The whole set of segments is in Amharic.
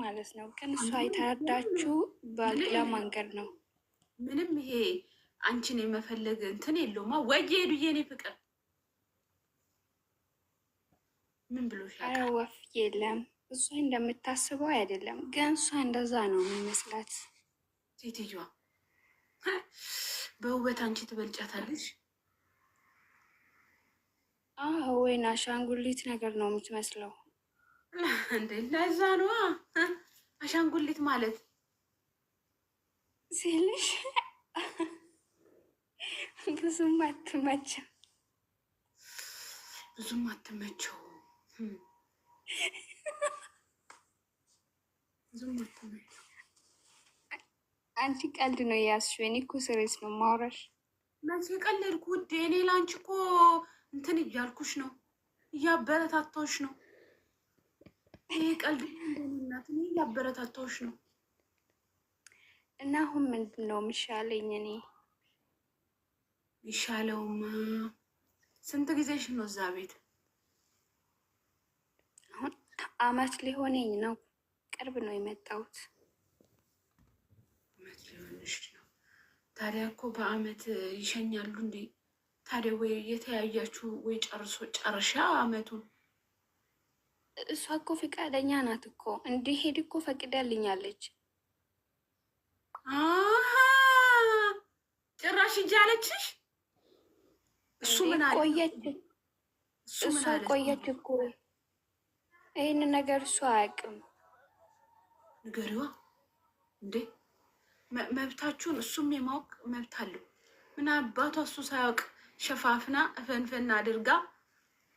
ማለት ነው። ግን እሷ የተረዳችው በሌላ መንገድ ነው። ምንም ይሄ አንቺን የመፈለግ እንትን የለውማ። ወይ ሄዱ የኔ ፍቅር ምን ብሎሻል? አረ ወፍ የለም። እሷ እንደምታስበው አይደለም። ግን እሷ እንደዛ ነው የሚመስላት ሴትዮዋ። በውበት አንቺ ትበልጫታለሽ። ወይን አሻንጉሊት ነገር ነው የምትመስለው። እንዴ ለዛ ነዋ አሻንጉሊት ማለት ሲልሽ ብዙም አትመቸው አንቺ ቀልድ ነው ያስሽው። እኔ እኮ ስሬስ ነው ማውራሽ። መቼ ቀለድኩ ውዴ? እኔ ላንቺ እኮ እንትን እያልኩሽ ነው፣ እያበረታታሁሽ ነው። ይሄ ቀልድ እንደናት እኔ እያበረታታሁሽ ነው። እና አሁን ምንድን ነው የሚሻለኝ? እኔ ይሻለውማ ስንት ጊዜሽ ነው እዛ ቤት? አሁን አመት ሊሆነኝ ነው። ቅርብ ነው የመጣሁት። አመት ሊሆንሽ ነው? ታዲያ እኮ በአመት ይሸኛሉ እንዴ? ታዲያ ወይ የተያያችሁ ወይ ጨርሻ አመቱን። እሷ እኮ ፈቃደኛ ናት እኮ እንዲሄድ እኮ ፈቅዳልኛለች። ጭራሽ እጅ አለችሽ? እሱ ምን አለ? እሷ ቆየች እኮ ይህን ነገር እሱ አያውቅም። ንገሪዋ እንዴ መብታችሁን። እሱም የማወቅ መብት አለው። ምን አባቷ እሱ ሳያውቅ ሸፋፍና እፈንፈና አድርጋ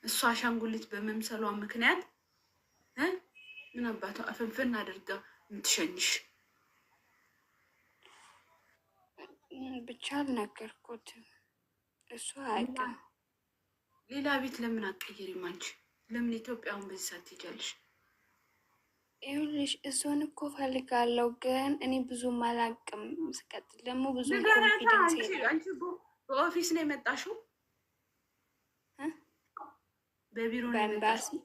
እሷ አሻንጉሊት በመምሰሏ ምክንያት ምን አባቷ እፈንፈና አድርጋ የምትሸኝሽ? ብቻ አልነገርኩትም። እሱ አያውቅም። ሌላ ቤት ለምን አትቀይሪም አንቺ? ለምን ኢትዮጵያውን በዚህ ሰዓት ትሄጃለሽ? ይኸውልሽ እሱን እኮ ፈልጋለሁ፣ ግን እኔ ብዙም አላውቅም። ስቀጥል ደግሞ ብዙ አንቺ በኦፊስ ነው የመጣሽው? በቢሮ ነው የመጣሽው?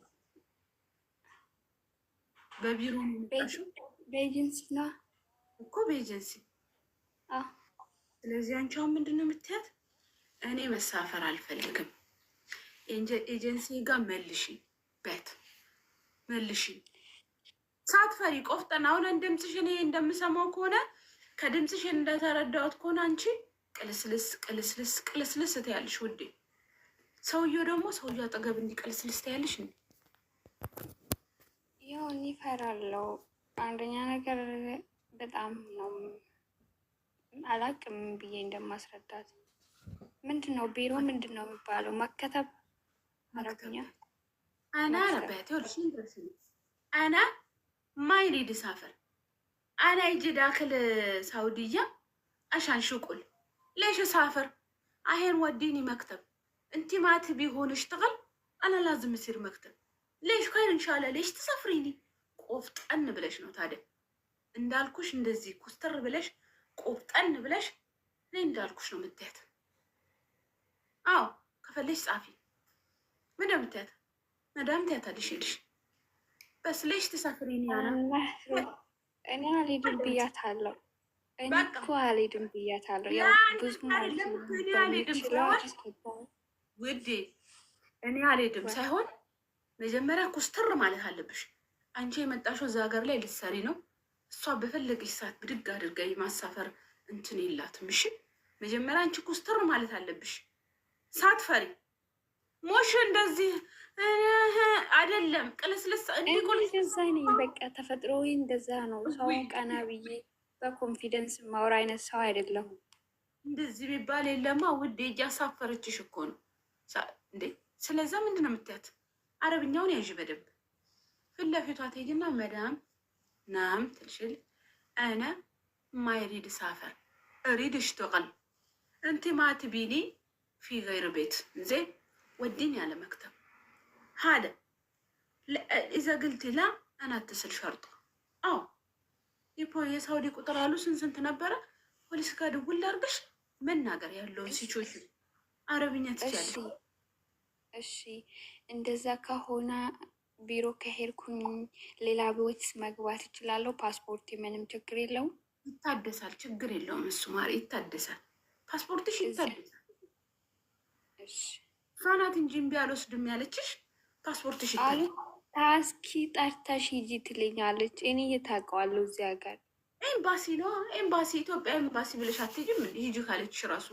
በቢሮ ነው የመጣሽው? በኤጀንሲ ነው እኮ በኤጀንሲ። ስለዚህ አንቺ አሁን ምንድን ነው የምትያት? እኔ መሳፈር አልፈልግም፣ ኤጀንሲ ጋር መልሺ፣ በት መልሺ። ሳትፈሪ ቆፍጠን። አሁን ድምፅሽ እኔ እንደምሰማው ከሆነ ከድምፅሽ እንደተረዳሁት ከሆነ አንቺ ቅልስልስ ቅልስልስ ቅልስልስ ትያለሽ ውዴ። ሰውየው ደግሞ ሰውየው አጠገብ እንዲቀልስልስ ትያለሽ። ያው እኔ እፈራለሁ። አንደኛ ነገር በጣም ነው አላቅም ብዬ እንደማስረዳት። ምንድን ነው ቢሮ ምንድን ነው የሚባለው? መከተብ አረብኛ አና ረበት ይኸውልሽ አና ማይሪድ ሳፈር አና ይጅ ዳክል ሳውዲያ አሻን ሽቁል ليش اسافر اهين وديني مكتب انت ما تبي هون اشتغل انا لازم يصير مكتب ليش خير ان شاء الله ليش تسافريني ቆፍጠን ብለሽ ነው ታዲያ እንዳልኩሽ እንደዚህ ኩስተር ብለሽ ቆፍጠን ብለሽ እኔ እንዳልኩሽ ነው የምትያት። አዎ ከፈለሽ ጻፊ ምን እንደምትያት መዳም ትያታለሽ ይልሽ በስ ليش تسافريني እኔ አልሄድም ብያታለሁ። እኔ እኮ አልሄድም ብያታለሁ። ያው ብዙ ውዴ እኔ አልሄድም ሳይሆን መጀመሪያ ኩስትር ማለት አለብሽ። አንቺ የመጣሽው እዛ ሀገር ላይ ልትሰሪ ነው። እሷ በፈለገች ሰዓት ብድግ አድርጋ የማሳፈር እንትን የላትም። እሺ መጀመሪያ አንቺ ኩስትር ማለት አለብሽ ሳትፈሪ። ሞሽ እንደዚህ አይደለም ቅልስልስ እንደዛ ነኝ። በቃ ተፈጥሮ እንደዛ ነው። ሰው ቀና ብዬ በኮንፊደንስ ማውራ አይነት ሰው አይደለሁም። እንደዚህ ቢባል የለማ ውዴ፣ እያሳፈረችሽ እኮ ነው እንዴ። ስለዛ ምንድን ነው የምትያት? አረብኛውን ያዥ በደንብ ፊት ለፊቷ ትሄጂና መዳም ናም ትልሽል አነ ማይሪድ ሳፈር እሪድ እሽትቀል እንቲ ማትቢኒ ፊ ገይር ቤት زين وديني على مكتب هذا اذا قلت لا انا اتصل شرطه የሳውዲ ቁጥር አሉ ስንት ነበረ? ፖሊስ ጋር ደውል ላድርግሽ መናገር ያለውን ሲቹዌሽን አረብኛ ትችያለሽ? እሺ እንደዛ ከሆነ ቢሮ ከሄድኩኝ ሌላ ቤት መግባት እችላለሁ። ፓስፖርት ምንም ችግር የለውም። ይታደሳል፣ ችግር የለውም። እሱ ማሪ ይታደሳል፣ ፓስፖርትሽ ይታደሳል። ፋናት እንጂ እምቢ አልወስድም ያለችሽ ፓስፖርትሽ ይታደሳል። ታስኪ ጠርተሽ ሂጂ ትለኛለች። እኔ እየታውቀዋለሁ እዚህ ሀገር ኤምባሲ ነው ኤምባሲ፣ ኢትዮጵያ ኤምባሲ ብለሽ አትሄጂም? ሂጂ ካለችሽ ራሱ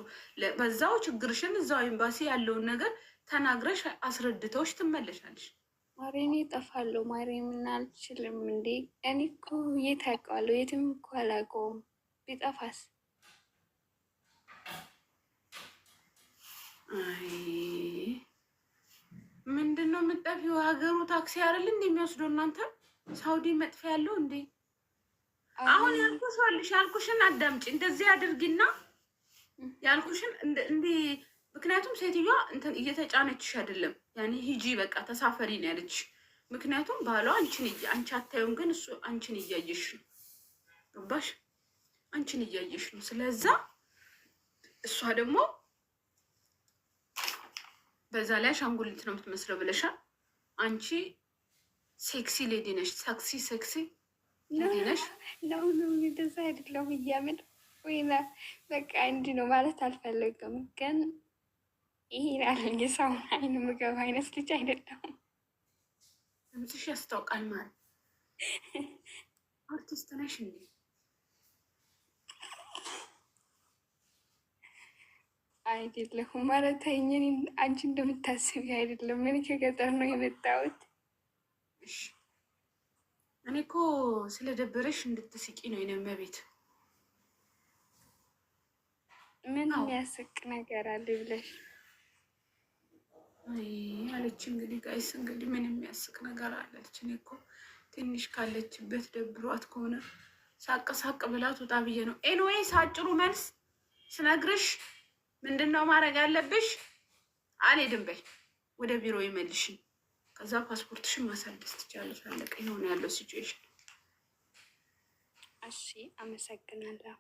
በዛው ችግርሽን እዛው ኤምባሲ ያለውን ነገር ተናግረሽ አስረድተውሽ ትመለሻለሽ። ማሬ እጠፋለሁ። ማሬ ምን አልችልም እንዴ? እኔ እኮ የት አውቀዋለሁ? የትም እኮ አላውቀውም። ቢጠፋስ? ምንድን ነው የምጠፊው? ሀገሩ ታክሲ አይደል እንዴ የሚወስደው? እናንተ ሳውዲ መጥፊያ ያለው እንዴ? አሁን ያልኩሽን አዳምጪ። እንደዚህ አድርጊና ያልኩሽን እንዲህ ምክንያቱም ሴትዮዋ እንትን እየተጫነችሽ አይደለም። ያኔ ሂጂ በቃ ተሳፈሪ ነው ያለች። ምክንያቱም ባሏ አንቺ አታዩም፣ ግን እሱ አንቺን እያየሽ ነው። ገባሽ? አንቺን እያየሽ ነው። ስለዛ እሷ ደግሞ በዛ ላይ አሻንጉሊት ነው የምትመስለው ብለሻል። አንቺ ሴክሲ ሌዲ ነሽ። ሴክሲ ሌዲ ነሽ። ለሁሉም እንደዛ አይደለም እያምን ወይና በቃ እንዲህ ነው ማለት አልፈለግም ግን ይሄን አለኝ የሰውን አይን ምገብ አይነት ልጅ አይደለም። ድምፅሽ ያስታውቃል። ማለት አርቲስት ነሽ እንዴ? አይደለሁም ማለት ተይኝ። አንቺ እንደምታስቢ አይደለም። ምን ከገጠር ነው የመጣሁት። እኔ እኮ ስለደበረሽ እንድትስቂ ነው የኔ ቤት። ምን የሚያስቅ ነገር አለ ብለሽ አለች። እንግዲህ ጋይስ እንግዲህ ምን የሚያስቅ ነገር አለች? እኔ እኮ ትንሽ ካለችበት ደብሯት ከሆነ ሳቅ ብላ ትውጣ ብዬ ነው። ኤንዌይስ አጭሩ መልስ ስነግርሽ ምንድን ነው ማድረግ ያለብሽ? አልሄድም በይ፣ ወደ ቢሮ ይመልሽኝ። ከዛ ፓስፖርትሽን ማሳደስ ትችላለሽ። አለቀ። የሆነ ያለው ሲቹዌሽን። እሺ፣ አመሰግናለሁ።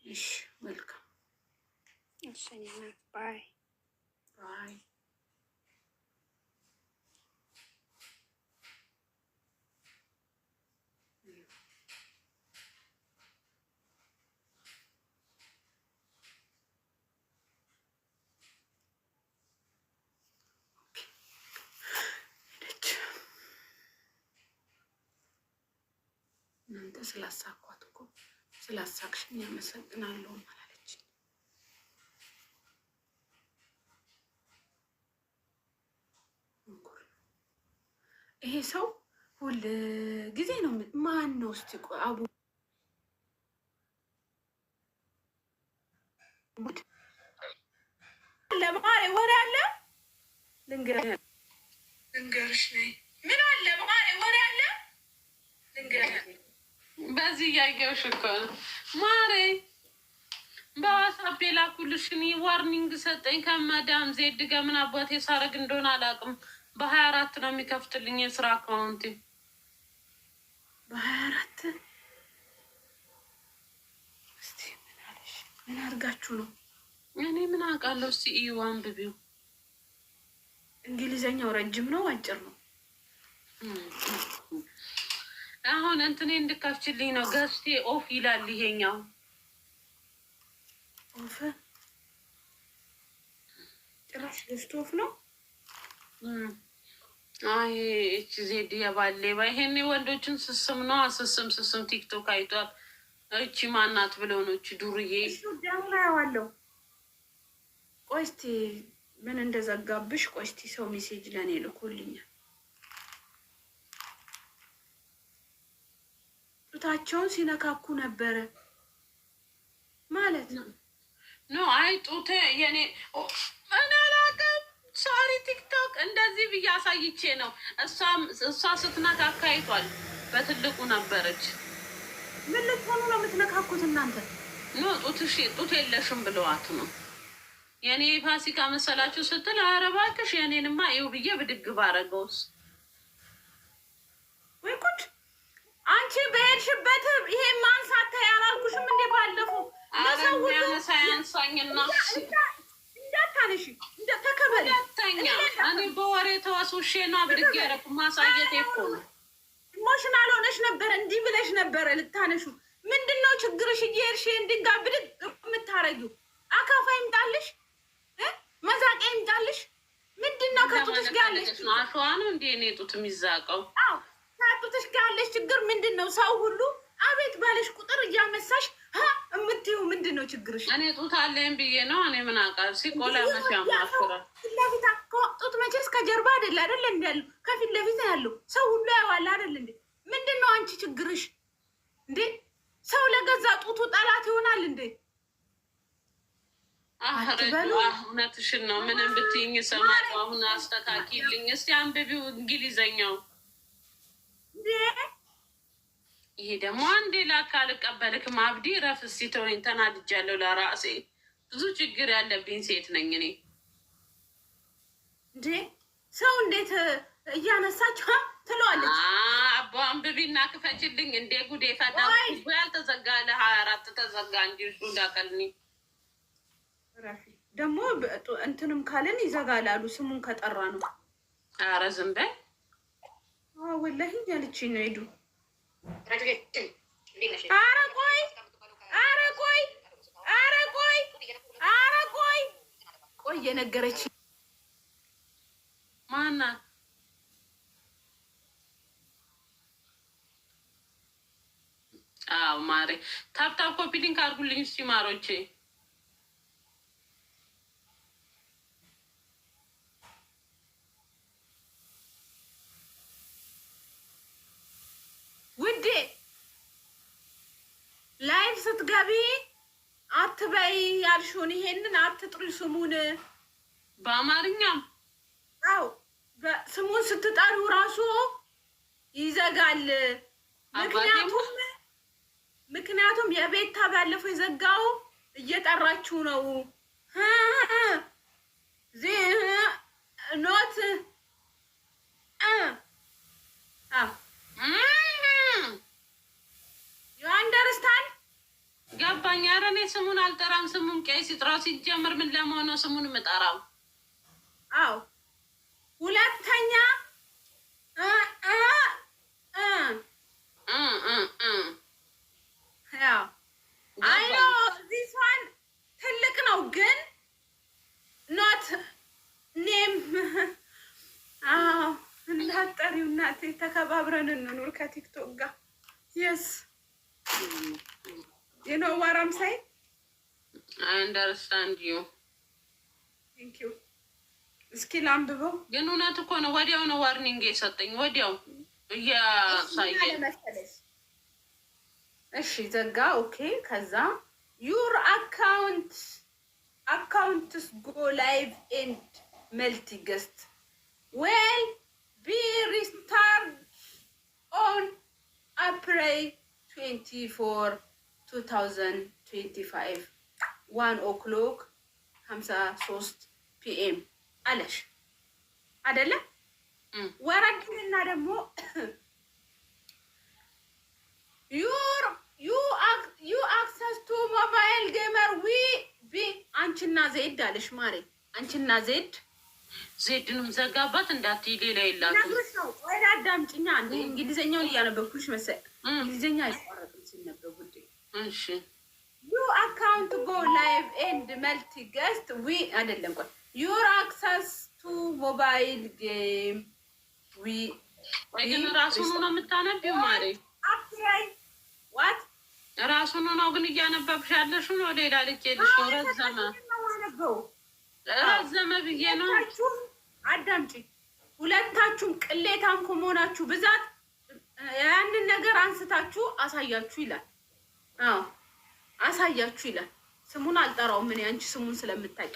እሺ፣ ዌልካም። እሺ፣ ባይ ባይ። እናንተ ስላሳኳት እኮ ስላሳቅሽኝ ያመሰግናለሁ ማለች። ይሄ ሰው ሁል ጊዜ ነው። ማን ነው እስቲ አቡ ለማሪ ወሬ አለ ልንገርሽ ነይ። ምን አለ ማሪ ወሬ አለ ልንገርሽ። በዚህ እያየሁሽ እኮ ነው ማሬ። በዋትስአፕ የላኩልሽን ዋርኒንግ ሰጠኝ ከመዳም ዜድ ጋር ምን አባቴ ሳረግ እንደሆነ አላውቅም። በ24 ነው የሚከፍትልኝ የስራ አካውንቲ። በ24 እስቲ ምን አለሽ? ምን አድርጋችሁ ነው? እኔ ምን አውቃለሁ። እስቲ እዩ አንብቢው። እንግሊዘኛው ረጅም ነው አጭር ነው? አሁን እንትኔ እንድከፍችልኝ ነው። ገዝቴ ኦፍ ይላል ይሄኛው። ኦፍ ጭራሽ ገዝቶ ኦፍ ነው። አይ እቺ ዜድ የባሌ ይሄኔ ወንዶችን ስስም ነው። ስስም ቲክቶክ አይቷል። እቺ ማናት ብለው ነው እቺ ዱርዬ። እሱ ደግሞ ያዋለው። ቆይ እስቲ ምን እንደዘጋብሽ። ቆይ እስቲ ሰው ሜሴጅ ለኔ ልኮልኛል። ጡታቸውን ሲነካኩ ነበረ ማለት ነው። ኖ አይ ጡቴ የኔ ምን አላውቅም። ሶሪ ቲክቶክ እንደዚህ ብዬ አሳይቼ ነው። እሷ ስትነካካ አይቷል። በትልቁ ነበረች። ምን ልትሆኑ ነው የምትነካኩት እናንተ? ኖ ጡት የለሽም ብለዋት ነው። የኔ ፋሲካ መሰላችሁ ስትል ኧረ እባክሽ የኔንማ ይኸው ብዬ ብድግ ባረገውስ። ወይ ጉድ! አንቺ በሄድሽበት ይሄ ማንሳት ያላልኩሽም እንዴ? ባለፈው ለሰው ያንሳኝና እንዳታነሺ ተከበሪ። እኔ በወሬ ተወስ ራሱ ሼና ብድግ ያረኩ ማሳየት እኮ ነው። ኢሞሽናል ሆነሽ ነበር፣ እንዲህ ብለሽ ነበረ ልታነሹ። ምንድነው ችግርሽ? እየሄድሽ እንዲጋ ብድግ የምታረጊው አካፋ ይምጣልሽ፣ መዛቂያ ይምጣልሽ። ምንድነው ከጡትሽ ጋር ያለሽ ነው? አሸዋ ነው እንዴ እኔ ጡት የሚዛቀው? አዎ ከጡትሽ ጋር ያለሽ ችግር ምንድነው? ሰው ሁሉ አቤት ባለሽ ቁጥር እያመሳሽ የምትይው ምንድነው ችግርሽ? እኔ ጡት አለኝ ብዬ ነው። እኔ ምን አውቃለሁ? ሲቆላ መቼ ያማፍራል? ፊት ለፊት ጡት መቼስ ከጀርባ አይደለ እንዲ ያለው ከፊት ለፊት ያለው ሰው ሁሉ ያዋላ አይደል እንዴ? ምንድነው አንቺ ችግርሽ እንዴ? ሰው ለገዛ ጡቱ ጠላት ይሆናል እንዴ? እውነትሽን ነው። ምንም ብትይኝ እሰማለሁ። አሁን አስተካኪልኝ እስቲ አንብቢው እንግሊዘኛው። ይሄ ደግሞ አንዴ ላካ አልቀበልክም። አብዲ ረፍ እስቲ ተወኝ። ተናድጃለሁ ለራሴ። ብዙ ችግር ያለብኝ ሴት ነኝ እኔ። እንዴ ሰው እንዴት እያነሳች ትለዋለች? አቦ አንብቢና ክፈችልኝ። እንዴ ጉዴ ፈዳ ያልተዘጋ ለ24 ተዘጋ እንጂ እሱ እንዳቀልኒ ደግሞ እንትንም ካለን ይዘጋል አሉ። ስሙን ከጠራ ነው። ኧረ ዝም በይ ወላሂ ያለችኝ ነው ሄዱ። ቆይ የነገረች ማናት? አዎ ማሬ ታፕታፕ ኮፒ ሊንክ አድርጉልኝ እስቲ ማሮቼ። ውዴ ላይቭ ስትገቢ አትበይ ያልሽውን ይሄንን አትጥሪ ስሙን በአማርኛም። አዎ ስሙን ስትጠሪው ራሱ ይዘጋል። ምክንያቱም የቤታ ባለፈው የዘጋው እየጠራችሁ ነው። ኖት ዩአንደርስታንድ ገባኝ። ኧረ እኔ ስሙን አልጠራም። ስሙን ቀይ ሲጥራው ሲጀምር ምን ለመሆነው ስሙን የምጠራው? አዎ ሁለተኛ አይኖ ዚሷን ትልቅ ነው ግን ኖት ኔም እንዳጠሪው እናቴ ተከባብረን እንኑር ከቲክቶክ ጋር የስ ዩ ኖ ዋት አም ሴይንግ አይ አንደርስታንድ ዩ ቴንክ ዩ። እስኪ ላንብበው። ግን እውነት እኮ ነው። ወዲያው ነው ዋርኒንግ የሰጠኝ ወዲያው እያሳየኝ። እሺ ዘጋ። ኦኬ ከዛ ዩር አካውንትስ ጎ ላይቭ ኤንድ መልቲ ገስት ዌል ቢ ሪስታርት ኦን አፕሪል 24 2025 1:53 PM አለሽ አይደለ? ወረድና ደግሞ ዩ አክሰስ ቱ ሞባይል ጌመር ዊ ቢ አንቺና ዜድ አለሽ ማሬ። አንቺና ዜድንም ዘጋባት እንዳትይ ሌላ የላትም። ወደ አዳምጪኛ አንዴ እንግሊዝኛውን እያነበብኩሽ መሰለኝ። እንግሊዝኛ አይቋረጥም ሲነበብ ውዴ። እሺ ዩ አካውንት ጎ ላይቭ ኤንድ መልቲ ገስት ዊ አይደለም ቆይ ዩር አክሰስ ቱ ሞባይል ጌም ዊ ግን ራሱን ነው የምታነቢው ማሬ? ዋት ራሱን ነው ግን እያነበብሽ ያለሽ ነው። ሌላ ልኬልሽ ነው። ረዘመ ብዬ ነው። አዳምጪ። ሁለታችሁም ቅሌታም ከመሆናችሁ ብዛት ያንን ነገር አንስታችሁ አሳያችሁ ይላል። አዎ አሳያችሁ ይላል። ስሙን አልጠራውም እኔ አንቺ ስሙን ስለምታውቂ።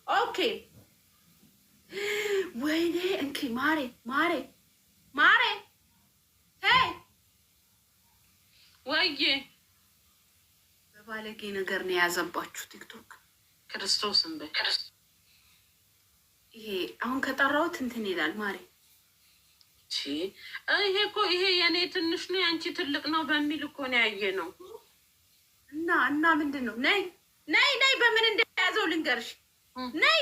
ኦኬ ወይኔ እንኪ ማሬ ሄይ ወይዬ በባለጌ ነገር ነው የያዘባችሁ ቲክቶክ። ክርስቶስን ይሄ አሁን ከጠራሁት እንትን ይላል ማሬ። ይሄ እኮ ይሄ የኔ ትንሽ ነው የአንቺ ትልቅ ነው በሚል እኮ ነው ያየ ነው። እና ምንድን ነው? ነይ በምን እንደያዘው ልንገርሽ። ነይ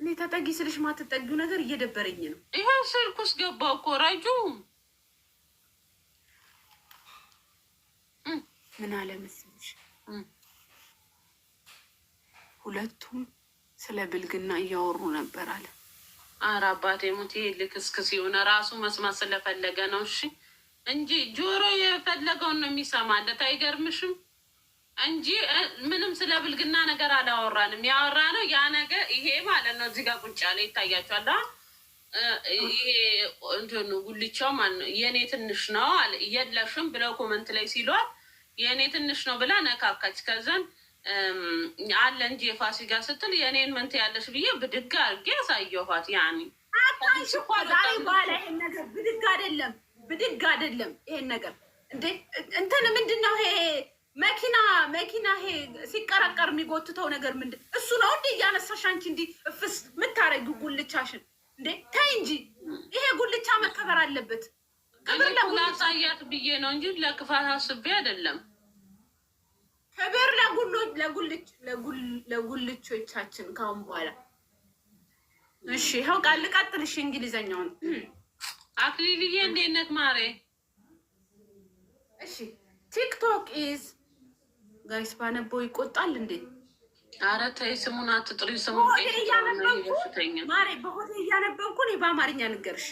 እኔ ተጠጊ ስልሽ ማትጠጊው ነገር እየደበረኝ ነው። ይሄ ስልክ ውስጥ ገባው እኮ ረጁ። ምን አለ መሰለሽ ሁለቱም ስለ ብልግና እያወሩ ነበር አለ። ኧረ አባቴ ሙት ይሄ ልክስክስ የሆነ ራሱ መስማት ስለፈለገ ነው። እሺ እንጂ ጆሮ የፈለገውን ነው የሚሰማለት። አይገርምሽም? እንጂ ምንም ስለ ብልግና ነገር አላወራንም። ያወራ ነው ያ ነገር ይሄ ማለት ነው። እዚህ ጋር ቁጭ ያለ ይታያቸዋል። ይሄ እንትኑ ጉልቻው ማለት ነው። የእኔ ትንሽ ነው አለ። የለሽም ብለው ኮመንት ላይ ሲሏል የእኔ ትንሽ ነው ብላ ነካካች። ከዛን አለ እንጂ የፋሲካ ስትል የእኔን መንት ያለሽ ብዬ ብድግ አድርጌ ያሳየኋት። ያኔ ዛሬ በኋላ ይሄን ነገር ብድግ አይደለም ይሄን ነገር እንዴ እንትን ምንድን ነው ይሄ መኪና ይሄ ሲቀረቀር የሚጎትተው ነገር ምንድን እሱ ነው እንዴ? እያነሳሽ አንቺ እንዲህ እፍስ የምታረጊው ጉልቻሽን እንዴ? ተይ እንጂ ይሄ ጉልቻ መከበር አለበት። ክብር ላሳያት ብዬ ነው እንጂ ለክፋት አስቤ አይደለም። ክብር ለጉልቾቻችን ካሁን በኋላ እሺ። ይኸው ቃል ልቀጥልሽ እንግሊዘኛውን። አክሊልዬ እንዴት ነህ ማሬ? እሺ ቲክቶክ ኢዝ ጋይስ ባነበው ይቆጣል እንዴ? አረ ተይ ስሙን አትጥሪ። ስሙን ማሬ በሆቴ እያነበብኩ እኔ በአማርኛ ንገርሽ።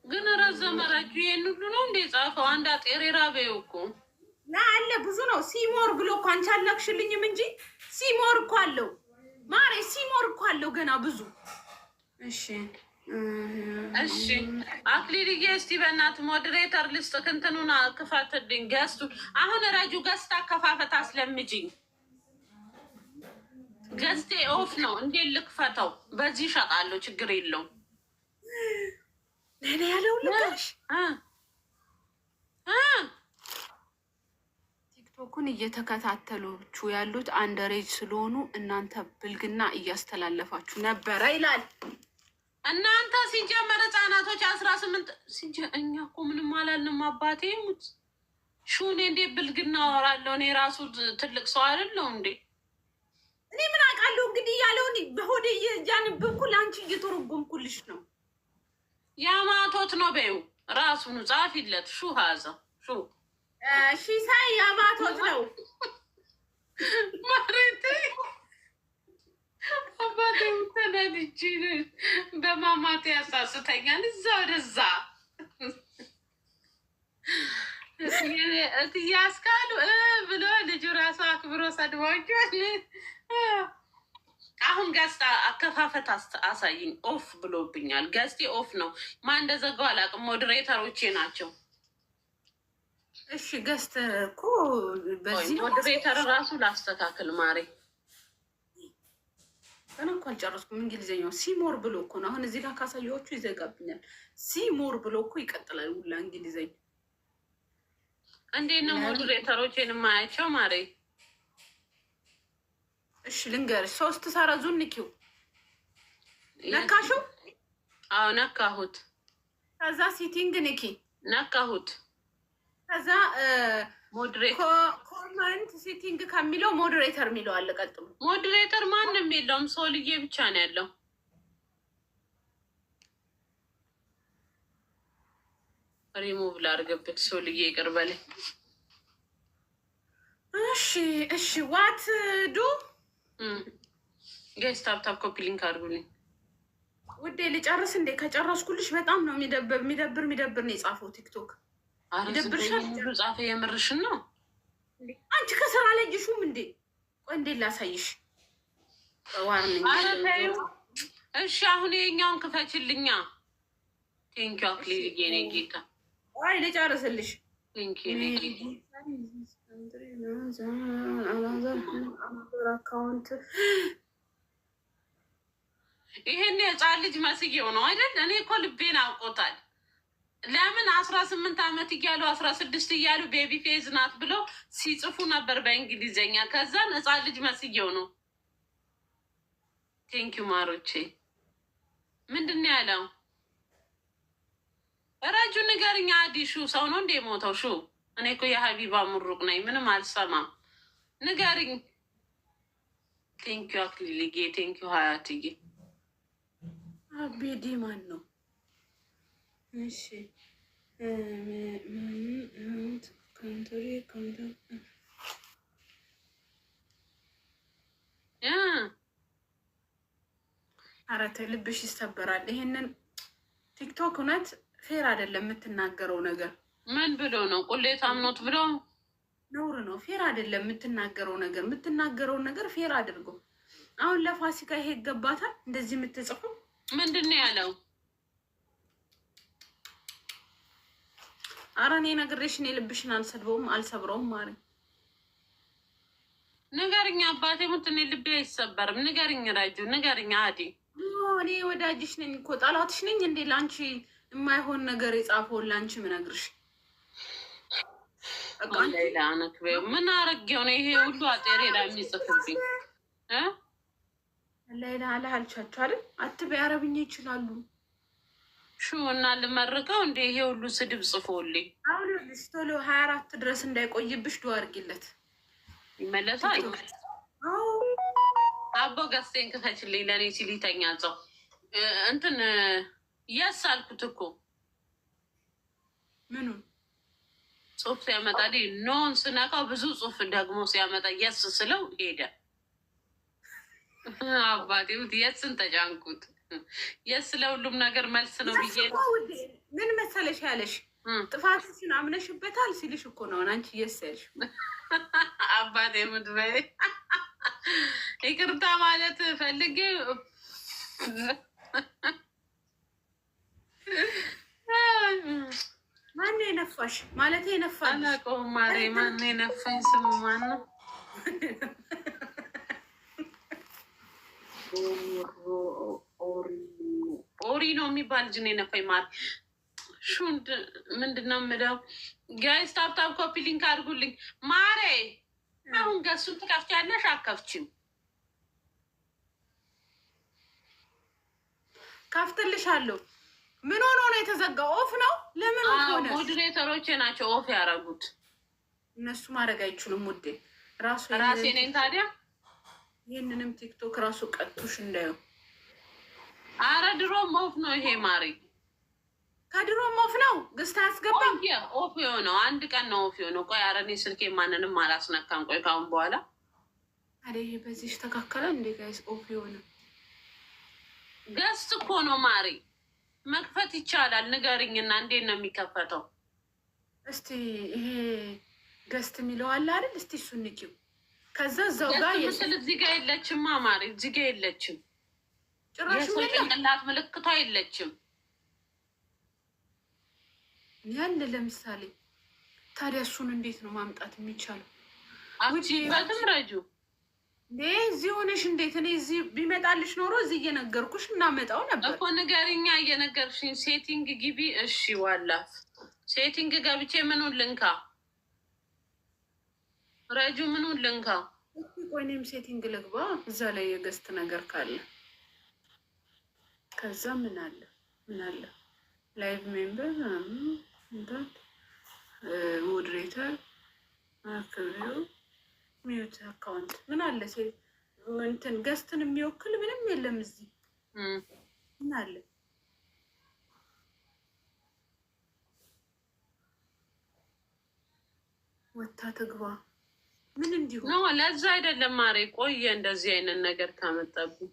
ግን ረዘመራችሁ። ይሄን ሁሉ ነው እንዴ ጻፈው? አንድ አጤሬራ በይው እኮ አለ ብዙ ነው። ሲሞር ብሎ እኮ አንቺ አላክሽልኝም እንጂ ሲሞር እኮ አለው ማሬ፣ ሲሞር እኮ አለው ገና ብዙ። እሺ አክሊልዬ እስቲ በእናትህ ሞዴሬተር ልስጥ ክንትኑን ክፈትልኝ። ገስቱ አሁን ረጁ ገስት አከፋፈት አስለምጂኝ። ገስቴ ኦፍ ነው እንዴት ልክፈተው? በዚህ እሸጣለሁ ችግር የለውም። ለኔ ያለው ልካሽ ቲክቶኩን እየተከታተሉችሁ ያሉት አንደሬጅ ስለሆኑ እናንተ ብልግና እያስተላለፋችሁ ነበረ ይላል። እናንተ ሲጀመር ህጻናቶች 18 እኛ እኮ ምንም አላልንም። አባቴ ሙት ሹኔ እንዴ ብልግና አወራለሁ? እኔ ራሱ ትልቅ ሰው አይደለሁ እንዴ? እኔ ምን አውቃለሁ? እንግዲህ ያለውን በሆዴ እያነበብኩ ለአንቺ እየተረጎምኩልሽ ነው። ያማቶት ነው በይው ራሱን ጻፊለት። ሹ ሀዛ ሹ ሳይ ያማቶት ነው ማሬቴ አባቴ ተናድጄ በማማቴ ያሳስተኛል። እዛ ወደዛ እትያስካሉ ብሎ ልጁ ራሱ አክብሮ ሰድባቸዋል። አሁን ገዝታ አከፋፈት አሳይኝ። ኦፍ ብሎብኛል። ገዝቴ ኦፍ ነው። ማን እንደዘጋው አላውቅም። ሞዴሬተሮቼ ናቸው። እሺ ገዝተ እኮ በዚህ ሞዴሬተር ራሱ ላስተካክል ማሬ። ገና እኮ አልጨረስኩም። እንግሊዝኛው ሲሞር ብሎ እኮ ነው። አሁን እዚህ ጋር ካሳየዎቹ ይዘጋብኛል። ሲሞር ብሎ እኮ ይቀጥላል ሁላ እንግሊዝኛ። እንዴት ነው ሞዴሬተሮቼን የማያቸው ማሬ? እሺ ልንገርሽ፣ 3 ሰረዙን ንኪው። ነካሽው? አዎ ነካሁት። ከዛ ሲቲንግ ንኪ። ነካሁት። ከዛ ኮመንት ሴቲንግ ከሚለው ሞዴሬተር የሚለው አለ። ቀጥሎ ሞዴሬተር ማንም የለውም፣ ሶልዬ ብቻ ነው ያለው። ሪሙቭ ላድርግበት። ሶልዬ ይቅር በለኝ። እሺ ዋት ዱ ጋይስ ታፕታፕ ኮፒ ሊንክ አድርጉልኝ ውዴ። ልጨርስ እንዴ? ከጨረስኩልሽ በጣም ነው የሚደብር ነው የጻፈው ቲክቶክ። ይደብርሻል? ጻፈ። የምርሽን ነው? አንቺ ከስራ ላይ ጅሹም እንዴ? ቆይ እንዴ ላሳይሽ። ዋርኒንግ። እሺ አሁን የኛውን ክፈችልኛ። ቴንኪው አክሊልዬ የኔ ጌታ። አይ ልጨርስልሽ። ቴንኪው የኔ ጌታ። አካውንት ይሄን የህፃን ልጅ መስዬው ነው አይደል? እኔ እኮ ልቤን አውቆታል። ለምን 18 ዓመት እያሉ 16 እያሉ ቤቢ ፌዝ ናት ብሎ ሲጽፉ ነበር በእንግሊዝኛ። ከዛን ህፃን ልጅ መስዬው ነው። ቴንኪው ማሮቼ። ምንድን ነው ያለው? ረጁ ንገርኛ። አዲሹ ሰው ነው እንደ ሞተው ሹ። እኔ እኮ የሀቢባ ሙሩቅ ነኝ፣ ምንም አልሰማም። ንገርኝ። ቴንኪዩ አክሊልዬ፣ ቴንኪዩ ሀያትዬ። አቤዲ ማን ነው? እሺ ኧረ ተይ ልብሽ ይሰበራል። ይሄንን ቲክቶክ እውነት ፌር አይደለም የምትናገረው ነገር። ምን ብሎ ነው? ቁሌታም ኖት ብሎ ነውር ነው። ፌር አይደለም የምትናገረውን ነገር ፌር አድርጎ። አሁን ለፋሲካ ይሄ ይገባታል እንደዚህ የምትጽፈው ምንድን ነው ያለው? ኧረ እኔ ነግሬሽ እኔ ልብሽን አልሰብረውም ማሪ። ንገርኛ አባቴ ሙት፣ እኔ ልቤ አይሰበርም። ንገርኝ ራጁ፣ ንገርኝ አዲ። እኔ ወዳጅሽ ነኝ እኮ ጠላትሽ ነኝ እንዴ? ለአንቺ የማይሆን ነገር የጻፈውን ለአንቺ ምነግርሽ ሌላ ነክቤ ምን አረጌው ነው ይሄ ሁሉ አጤሬ ላይ የሚጽፍብኝ? ሌላ አልቻችሁ አይደል? አትበይ፣ አረብኛ ይችላሉ። ሹ እና ልመርቀው እንደ ይሄ ሁሉ ስድብ ጽፎልኝ። አሁን ቶሎ 24 ድረስ እንዳይቆይብሽ ዱአ አድርጊለት። ይመለሳል። አቦ ገዝቴን ክፈችልኝ ለእኔ ሲል ይተኛ ጸው እንትን የስ አልኩት እኮ ምኑን ጽሁፍ ሲያመጣ ኖን ስነካው ብዙ ጽሁፍ ደግሞ ሲያመጣ የስ ስለው ሄደ። አባቴ የስን ተጫንኩት። የስ ለሁሉም ነገር መልስ ነው ብዬ ምን መሰለሽ ያለሽ ጥፋትሽን አምነሽበታል ሲልሽ እኮ ነው አንቺ የስ ያልሽ። አባቴ ምድበይ ይቅርታ ማለት ፈልጌ ማነው የነፋሽ? ማለት የነፋሽ አላውቀውም። ማሬ ማነው የነፋኝ? ስሙ ማነው? ኦሪ ነው የሚባል ልጅ ነው የነፋኝ። ማር ሹንድ ምንድን ነው የምለው? ጋይስ ታፕታፕ ኮፒ ሊንክ አድርጉልኝ። ማሬ አሁን ገሱን ትከፍቻለሽ? አከፍችም? ከፍትልሻለሁ። ምን ሆኖ ነው የተዘጋው? ኦፍ ነው? ለምን ኦፍ ሆነ? ሞዴሬተሮቼ ናቸው ኦፍ ያደረጉት። እነሱ ማድረግ አይችሉም ውዴ። ራሴ ነኝ ታዲያ። ይህንንም ቲክቶክ ራሱ ቀጡሽ እንዳየው። አረ ድሮም ኦፍ ነው ይሄ ማሪ። ከድሮም ኦፍ ነው። ግስት አያስገባም። ኦፍ የሆነው አንድ ቀን ነው ኦፍ የሆነው። ቆይ አረ እኔ ስልኬ ማንንም አላስነካም። ቆይ ካሁን በኋላ አረ ይሄ በዚህ ተካከለ እንዴ ጋይስ? ኦፍ የሆነ ገስት እኮ ነው ማሪ። መክፈት ይቻላል። ንገሪኝና እንዴት ነው የሚከፈተው? እስቲ ይሄ ገስት የሚለው አለ አይደል? እስቲ እሱን ንኪው። ከዛ እዛው ጋር ምስል እዚህ ጋር የለችም ማሪ። እዚህ ጋር የለችም ጭራሽ። ጭንቅላት ምልክቷ የለችም ያለ ለምሳሌ። ታዲያ እሱን እንዴት ነው ማምጣት የሚቻለው? በትም ረጁ እዚህ ሆነሽ እንዴት? እኔ እዚህ ቢመጣልሽ ኖሮ እዚህ እየነገርኩሽ እናመጣው ነበር እኮ። ንገሪኛ እየነገርሽኝ። ሴቲንግ ግቢ። እሺ ዋላት ሴቲንግ ገብቼ ምኑን ልንካ? ረጁ ምኑን ልንካ? ቆይ እኔም ሴቲንግ ልግባ። እዛ ላይ የገስት ነገር ካለ ከዛ ምን አለ ላይቭ ሜምበር ሞዴሬተር አክሪው ሚዩት አካውንት ምን አለ? እንትን ገስትን የሚወክል ምንም የለም እዚህ። ምን አለ? ወታ ትግባ። ምን እንዲሁ ነው? ለዛ አይደለም ማሬ። ቆየ እንደዚህ አይነት ነገር ካመጣብኝ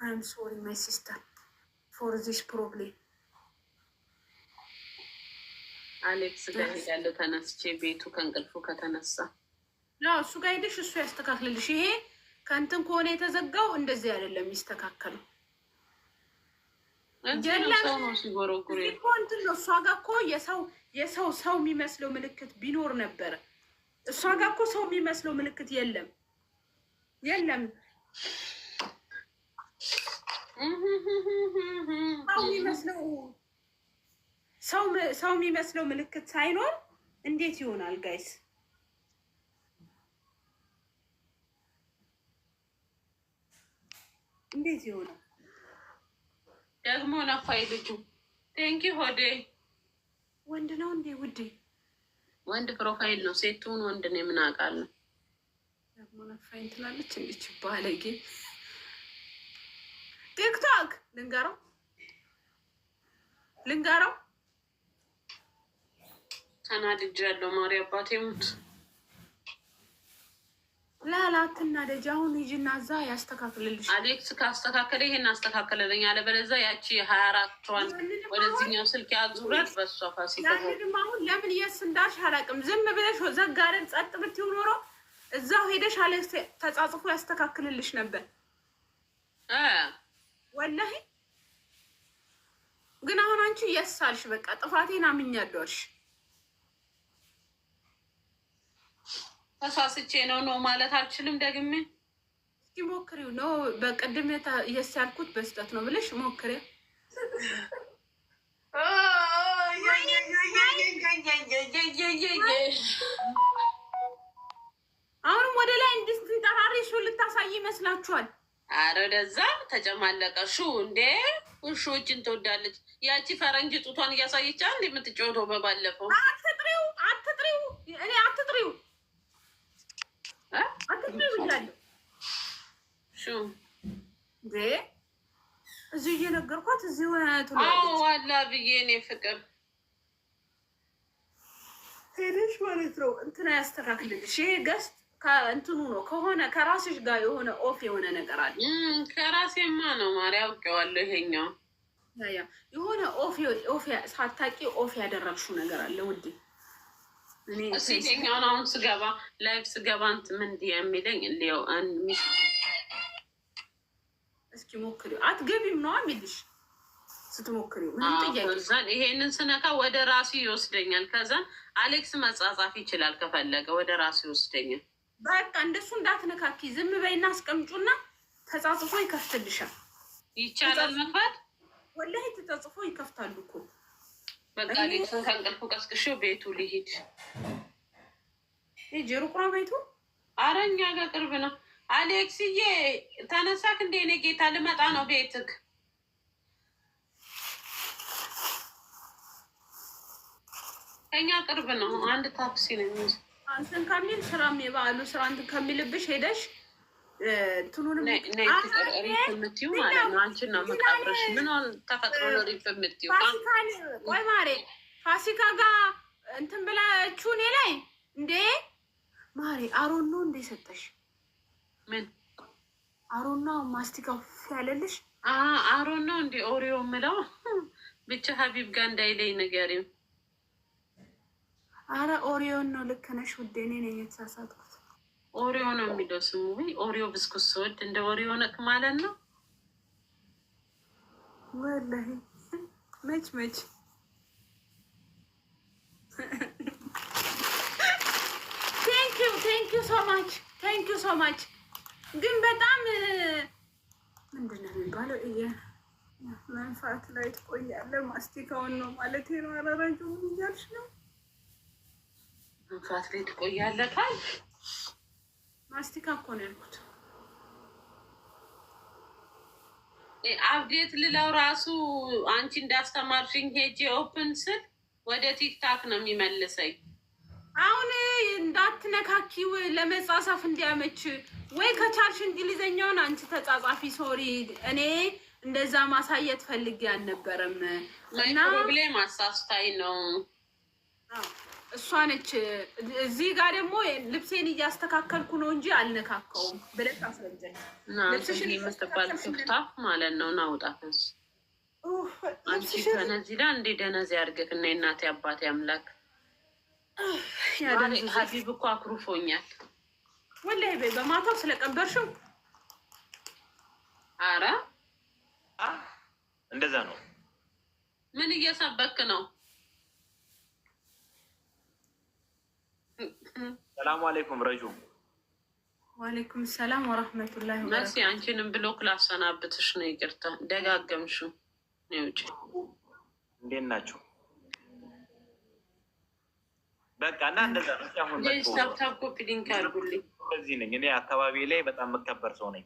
አይም ሶሪ ማይ ሲስተር ፎር ዚስ ፕሮብሌም። አሌክስ ጋር ሄዳለሁ ተነስቼ፣ ቤቱ ከእንቅልፉ ከተነሳ እሱ ጋር ሄደሽ እሱ ያስተካክልልሽ። ይሄ ከእንትን ከሆነ የተዘጋው እንደዚህ አይደለም የሚስተካከለው። ሰው ነው ሲጎረጉር እንትን ነው። እሷ ጋር እኮ ሰው የሚመስለው ምልክት ቢኖር ነበረ። እሷ ጋር እኮ ሰው የሚመስለው ምልክት የለም። ሰው የሚመስለው ምልክት ሳይኖር እንዴት ይሆናል ጋይስ? እንዴት ይሆናል? ደግሞ ነፋይ ልጁ። ቴንኪ ሆዴ። ወንድ ነው እንዴ ውዴ? ወንድ ፕሮፋይል ነው። ሴቱን ወንድ ነው ምን አውቃለሁ። ነፋኝ ትላለች እንዴች ባለጌ። ቲክቶክ ልንገረው ተናድጃለሁ። ማሪ አባቴ ሙት ላላትና ደጅ አሁን ሂጂና እዛ ያስተካክልልሽ። አሌክስ ካስተካከለ ይሄን አስተካከለልኝ፣ አለበለዚያ ያቺ 24ቷን ወደዚህኛው ስልክ ያዙረት በሷ ፋሲካ። ያንንም አሁን ለምን የስ እንዳልሽ አላውቅም። ዝም ብለሽ ዘጋረን ጸጥ ብትይው ኖሮ እዛው ሄደሽ አሌክስ ተጻጽፎ ያስተካክልልሽ ነበር። ወላሂ ግን አሁን አንቺ የሳልሽ በቃ ጥፋቴን አምኛለሽ። ተሳስቼ ነው ማለት አልችልም። ደግሜ እስኪ ሞክሪው ነው በቅድም የስ ያልኩት በስህተት ነው ብለሽ ሞክሪያ። አሁንም ወደ ላይ እንድትንጠራሪ እሱ ልታሳይ ይመስላችኋል? አረ ወደዛ ተጨማለቀ ሹ እንዴ ውሾችን ትወዳለች። ያቺ ፈረንጅ ጡቷን እያሳየቻ እንደ የምትጫወተው በባለፈው። አትጥሪው እኔ አትጥሪው ብያለሁ። ሹ እንዴ እዚሁ እየነገርኳት እዚሁ ዋላ ብዬ እኔ ፍቅር ሄደሽ ማለት ነው እንትና ያስተካክልልሽ። ይሄ ገስት ከእንትኑ ነው ከሆነ ከራስሽ ጋር የሆነ ኦፍ የሆነ ነገር አለ። ከራሴማ ነው ማሪ አውቄዋለሁ። ይሄኛው የሆነ ኦፍ ሳታቂ ኦፍ ያደረግሽው ነገር አለ ውዴ። ይሄኛውን አሁን ስገባ ላይፍ ስገባ እንትን ምንድን የሚለኝ ሊው እስኪ ሞክሪው። አትገቢም ነው የሚልሽ ስትሞክሪው። ምንም ጥያቄ ይሄንን ስነካ ወደ ራሱ ይወስደኛል። ከዛን አሌክስ መጻጻፍ ይችላል ከፈለገ ወደ ራሱ ይወስደኛል። በቃ እንደሱ እንዳትነካኪ ዝም በይና አስቀምጩና ተጻጽፎ ይከፍትልሻል። ይቻላል መግባት ወላሂ ተጻጽፎ ይከፍታሉ እኮ። በቃ አሌክስን ከእንቅልፉ ቀስቅሼው ቤቱ ሊሄድ ሩቅ ነው ቤቱ። ኧረ እኛ ጋር ቅርብ ነው። አሌክስዬ ተነሳክ እንደ እኔ ጌታ ልመጣ ነው ቤትክ። ከኛ ቅርብ ነው። አንድ ታክሲ ነው የሚይዝ። አንተን ከሚል ስራም የበዓሉ ስራ አንተን ከሚልብሽ ሄደሽ እንትኑንም ሪፍ የምትይው ማለት ነው። አንቺን ነው የምቀብርሽ። ምን ተፈጥሮ ነው ሪፍ የምትይው? ቆይ ማሬ ፋሲካ ጋር እንትን ብላችሁ እኔ ላይ እንዴ ማሬ አሮን ነው እንዴ ሰጠሽ? ምን አሮን ነው ማስቲካው ያለልሽ? አሮን ነው እንዴ ኦሪዮ ምለው ብቻ ሀቢብ ጋር እንዳይለኝ ንገሪው። አረ ኦሪዮን ነው። ልክ ነሽ ውዴ፣ እኔ ነኝ የተሳሳትኩት። ኦሪዮ ነው የሚለው ስሙ። ኦሪዮ ብስኩት ስወድ እንደ ኦሪዮ ነክ ማለት ነው። ወላሂ መች ቴንኪው ሶ ማች። ግን በጣም ምንድን ነው የሚባለው መንፋት ላይ ትቆያለህ። ማስቲካውን ነው ማለት ነው። አረረጁ እያልሽ ነው መንፋት ላይ ትቆያለህ ካል ማስቲካ እኮ ነው ያልኩት። አብዴት ልለው ራሱ አንቺ እንዳስተማርሽኝ ሄጄ ኦፕን ስል ወደ ቲክታክ ነው የሚመልሰኝ። አሁን እንዳትነካኪው ለመጻጻፍ እንዲያመች ወይ ከቻልሽ እንግሊዘኛውን አንቺ ተጻጻፊ። ሶሪ እኔ እንደዛ ማሳየት ፈልጌ አልነበረም። እና ፕሮብሌም አሳስታይ ነው እሷ ነች። እዚህ ጋር ደግሞ ልብሴን እያስተካከልኩ ነው እንጂ አልነካከውም ብለሽ አስረጀኝ። ልብስሽን የምትባል ክፍታፍ ማለት ነው። ናውጣትስ አንቺ ከነዚህ ላ እንዴ ደነዝ ያርገክ እና እናቴ አባቴ አምላክ። ሀቢብ እኮ አኩርፎኛል ወላሂ በማታው ስለቀበርሽው። አረ እንደዛ ነው። ምን እየሰበክ ነው? ሰላም አለይኩም ረጁ። ወአለይኩም ሰላም ወራህመቱላሂ ወበረካቱ። መርሲ አንቺንም ብሎክ ላሰናብትሽ ነው። ይቅርታ ደጋገምሽው። ውጭ እንዴት ናችሁ? በቃ እና እንደዛ ነው። አሁን ታፕታፕ ኮፒ ሊንክ አድርጉልኝ። እዚህ ነኝ እኔ አካባቢ ላይ በጣም የምከበር ሰው ነኝ።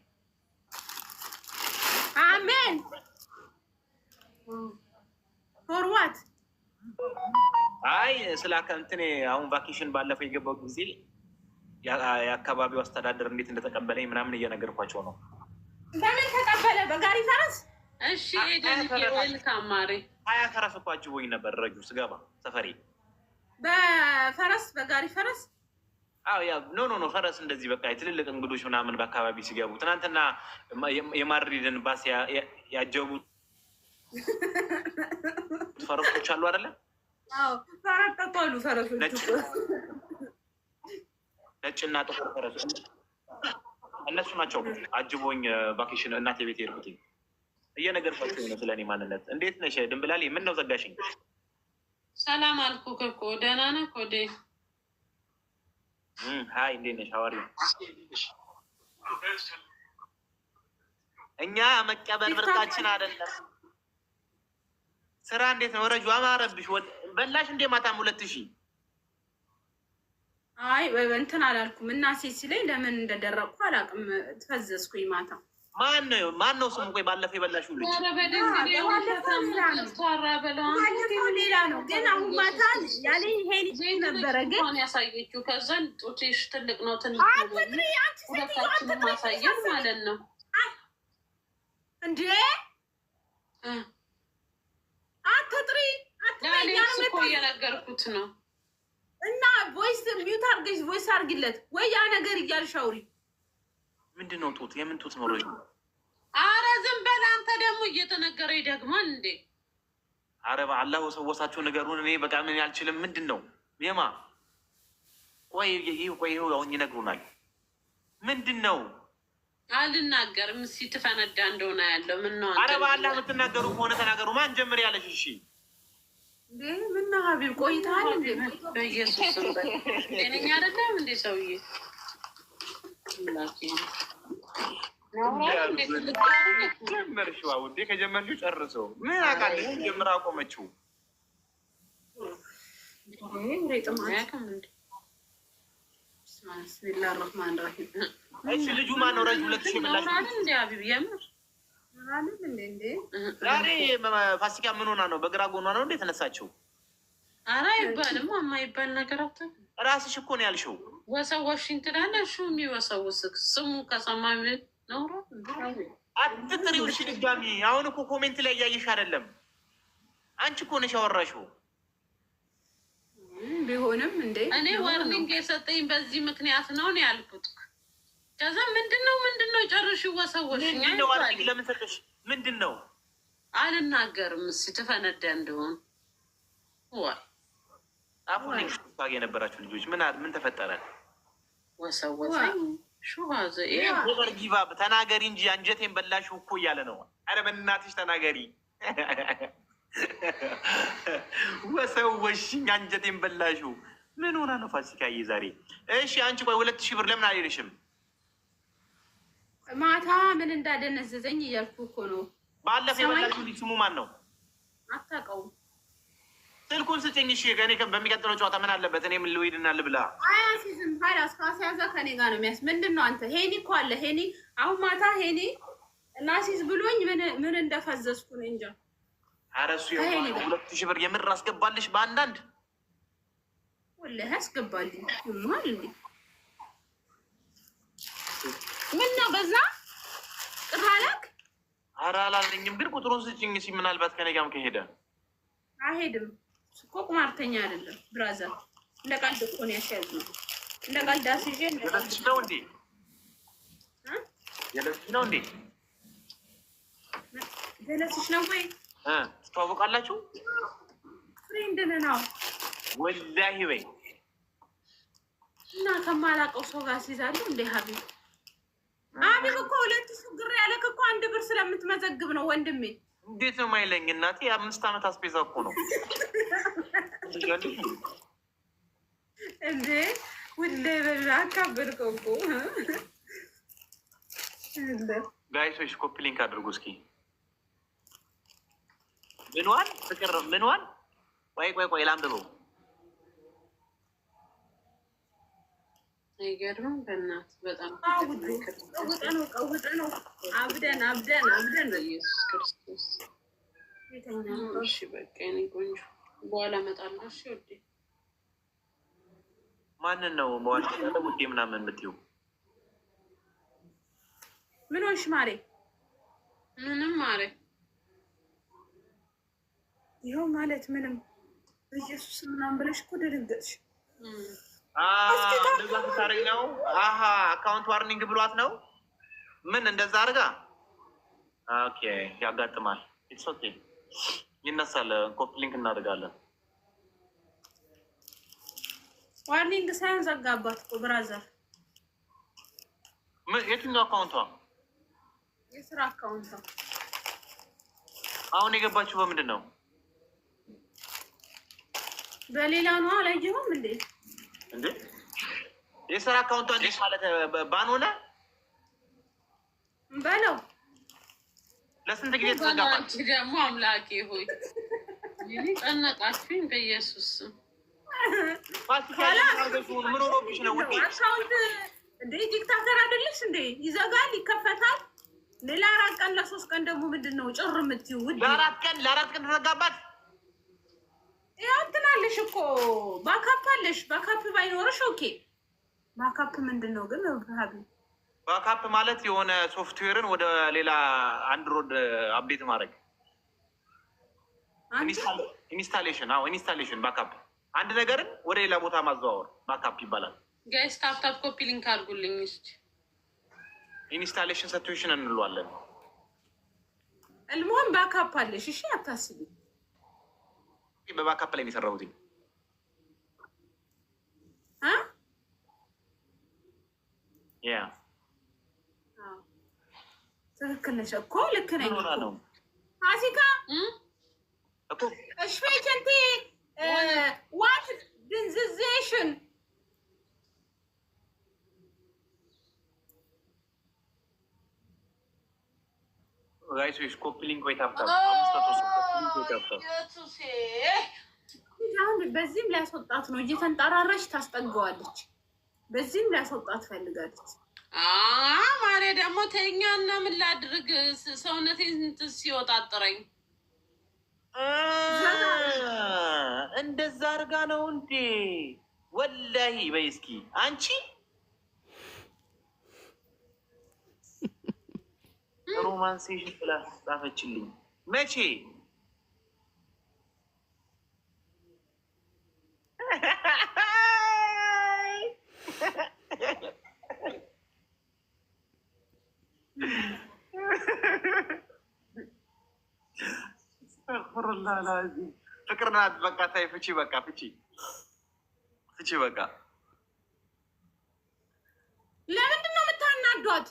አሜን ፎር ዋት አይ ስለ እንትኔ አሁን ቫኬሽን ባለፈው የገባው ጊዜ የአካባቢው አስተዳደር እንዴት እንደተቀበለኝ ምናምን እየነገርኳቸው ነው። በምን ተቀበለ? በጋሪ ፈረስ? እሺ ዌልካም። 20 ፈረስ እኮ አጅቦኝ ነበር ረጁ ስገባ ሰፈሬ። በፈረስ በጋሪ ፈረስ? አዎ ያ ኖ ፈረስ እንደዚህ በቃ የትልልቅ እንግዶች ምናምን በአካባቢ ሲገቡ ትናንትና የማድሪድን ባስ ያጀቡ ፈረሶች አሉ አይደለ? አዎ ፈረጠቆሉ ፈረሶች ነጭና ጥቁር ፈረስ እነሱ ናቸው አጅቦኝ ቫኬሽን እናቴ ቤት የሄድኩት። እየነገርኳቸው ነው ስለኔ ማንነት። እንዴት ነሽ ድንብላሌ? ምን ነው ዘጋሽኝ? ሰላም አልኩህ እኮ ደህና ነህ ኮዴ? ሀይ እንዴት ነሽ? ሐዋሪ እኛ መቀበል ምርጫችን አይደለም። ስራ እንዴት ነው ረጁ? አማረብሽ? በላሽ እንዴ ማታም 2000? አይ እንትን አላልኩም እና ሴት ሲለኝ ለምን እንደደረቅኩ አላውቅም። ተፈዘዝኩኝ ማታ። ማን ነው ስሙ? ቆይ ባለፈው የበላሽው ልጅ ሌላ ነው። ግን አሁን ማታ ያለ ይሄ ልጅ ነበረ ግን ያሳየችው። ከዛን ጡትሽ ትልቅ ነው ትንሽ ሁለታችንም ማሳየት ማለት ነው እንዴ? አትጥሪ ያሌክስ እኮ እየነገርኩት ነው። እና ቮይስ ሚዩት አድርገሽ ቮይስ አድርጊለት ወይ ያ ነገር እያልሽ አውሪ። ምንድን ነው ጡት? የምን ጡት ነው ረጁ? አረ ዝም በል አንተ። ደግሞ እየተነገረ ይደግማል እንዴ? አረ በአላህ ወሰወሳቸው ነገሩን። እኔ በቃ ምን ያልችልም። ምንድን ነው የማ? ቆይ አሁን ይነግሩናል። ምንድን ነው? አልናገርም። እስኪ ትፈነዳ እንደሆነ ያለው ምን ነው? አረ በአላህ የምትናገሩ ከሆነ ተናገሩ። ማን ጀምር ያለሽ? እሺ ምን ነው ሀቢብ ቆይተሃል እንዴ? በኢየሱስ ጤነኛ አይደለም እንዴ ሰውዬ? ጀመርሽው ውዴ? ከጀመርሽው ጨርሰው ምን አውቃለሽ? ጀምራ አቆመችው። ብስሚላህ ረህማን ረሂም። እሺ ልጁ ማን ነው? ረጅ 2000 ምላሽ እንዴ ሀቢብ የምር ዛሬ ፋሲካ ምን ሆና ነው? በግራ ጎኗ ነው እንዴ ተነሳችው? ኧረ አይባልም። የማይባል ነገር አታ ራስሽ እኮ ነው ያልሽው። ወሰወሽኝ ትላለሽ። የሚወሰውስክ ስሙ ከሰማይ ነው። አትጥሪው። እሺ ድጋሚ አሁን እኮ ኮሜንት ላይ እያየሽ አይደለም? አንቺ እኮ ነሽ ያወራሽው። ቢሆንም እንዴ እኔ ዋርኒንግ የሰጠኝ በዚህ ምክንያት ነው ነው ያልኩት። ከዛ ምንድነው ጨርሽ ወሰወሽኝ። ለምን ሰጠሽ? ምንድን ነው? አልናገርም። እስኪ ትፈነዳ እንደሆን ወይ አሁን ታገ የነበራችሁ ልጆች ምን ተፈጠረ? ወሰወሰኝ ሹሃዘ ጊቫ ተናገሪ እንጂ አንጀቴን በላሽው እኮ እያለ ነው። አረ በእናትሽ ተናገሪ። ወሰወሽኝ አንጀቴን በላሽው። ምን ሆና ነው ፋሲካዬ ዛሬ? እሺ አንቺ ቆይ 2000 ብር ለምን አልሄድሽም? ማታ ምን እንዳደነዘዘኝ እያልኩ እኮ ነው። ባለፈው የበላሽው ልጅ ስሙ ማን ነው? አታውቀውም። ስልኩን ስጭኝ። እሺ ከኔ በሚቀጥለው ጨዋታ ምን አለበት? እኔ ምን ልውይድና ልብላ። አያሲዝም ሀይል አስካሲያዘ ከኔ ጋር ነው የሚያስ ምንድን ነው አንተ? ሄኒ እኮ አለ ሄኒ። አሁን ማታ ሄኒ እናሲዝ ብሎኝ ምን እንደፈዘዝኩ ነው እንጃ። ኧረ እሱ 2000 ብር የምር አስገባልሽ በአንዳንድ ወላሂ አስገባልኝ ማል እንዴ? ምን ነው በዛ ቅራላክ? ኧረ አላለኝም፣ ግን ቁጥሩን ስጭኝ። እሺ ምናልባት ከኔ ጋርም ከሄደ አይሄድም እኮ ቁማርተኛ አይደለም ብራዘር። እንደ ቀልድ እኮ ነው ያስያዝነው። እንደ ቀልድ አስይዤ የለብሽ ነው እንዴ? የለብሽ ነው እንዴ? የለብሽ ነው ወይ? ትተዋወቃላችሁ? ፍሬንድ ነው ወላሂ በይ። እና ከማላውቀው ሰው ጋር ሲይዛለሁ እንዴ? ሀቢብ እኮ 2000 ግር ያለክ እኮ 1 ብር ስለምትመዘግብ ነው ወንድሜ። እንዴት ነው ማይለኝ? እናቴ የ5 ዓመት አስቤዛ እኮ ነው እንዴ። ውሌ በላ አካበድከው እኮ። ጋይሶች ኮፒ ሊንክ አድርጉ እስኪ። ምንዋል ፍቅር ምንዋል? ቆይ ላንብበው። አይገርምም? በእናት በጣም ቀውጥ ነው። አብደን ኢየሱስ ክርስቶስ። እሺ በቃ የእኔ ቆንጆ በኋላ እመጣለሁ። እሺ ውዴ። ማንን ነው መዋል ውዴ ምናምን የምትይው? ምን ሆንሽ ማሬ? ምንም ማሬ። ይኸው ማለት ምንም ኢየሱስ ምናምን ብለሽ እኮ ደነገጥሽ። እንደዛ ስታረግ ነው። አካውንት ዋርኒንግ ብሏት ነው። ምን እንደዛ አድርጋ ኦኬ፣ ያጋጥማል። ኢትስ ኦኬ፣ ይነሳል። ኮፕሊንክ እናደርጋለን። ዋርኒንግ ሳይሆን ዘጋባት እኮ ብራዘር። የትኛው አካውንቷ? የስራ አካውንቷ። አሁን የገባችው በምንድን ነው? በሌላ ነው። አላየሁም እንዴ? እንዴ የስራ አካውንቷ እንዴት ማለት ባን ሆነ በለው። ለስንት ጊዜ ተዘጋባት? ደግሞ አምላኬ ሆይ ጨነቃችሁኝ በኢየሱስ ስም። ምን ሆኖብሽ ነው ውዴ? አካውንት እንዴ ቲክታከር አይደለሽ እንዴ? ይዘጋል፣ ይከፈታል። ሌላ 4 ቀን ለ3 ቀን ደግሞ ምንድን ነው ጭር የምትይው ውዴ? ለአራት ቀን ተዘጋባት። ያው እንትን አለሽ እኮ ባካፕ አለሽ። ባካፕ ባይኖርሽ ኦኬ። ባካፕ ምንድን ነው ግን? ባካፕ ማለት የሆነ ሶፍትዌርን ወደ ሌላ አንድሮይድ አፕዴት ማድረግ ኢንስታሌሽን። ኢንስታሌሽን ባካፕ፣ አንድ ነገርን ወደ ሌላ ቦታ ማዘዋወር ባካፕ ይባላል። ጋይስ ታፕታፕ ኮፒ ሊንክ አድርጉልኝ እስኪ። ኢንስታሌሽን ሰትዌሽን እንለዋለን። እልሞን ባካፕ አለሽ። እሺ አታስቢ። በባካፕ ላይ የሰራሁት ያ ትክክል ነሽ እኮ። ልክ ነኝ ነው ፋሲካ እኮ ስፔቸንቲ ዋት ድንዝዜሽን ጋይሶች ኮፒ ሊንክ ወይ ታፕታፕ አሁን በዚህም ሊያስወጣት ነው። እየተንጠራራች ታስጠገዋለች። በዚህም ሊያስወጣት ፈልጋለች። ማሬ ደግሞ ተኛና ምን ላድርግ? ሰውነቴን ሲወጣጥረኝ እንደዛ አድርጋ ነው እንዴ? ወላሂ በይ እስኪ አንቺ ሮማንሴሽን ብላ ጻፈችልኝ። መቼ ፍቅር ናት። በቃ ታይ ፍቺ፣ በቃ ፍቺ፣ ፍቺ በቃ። ለምንድን ነው የምታናዷት?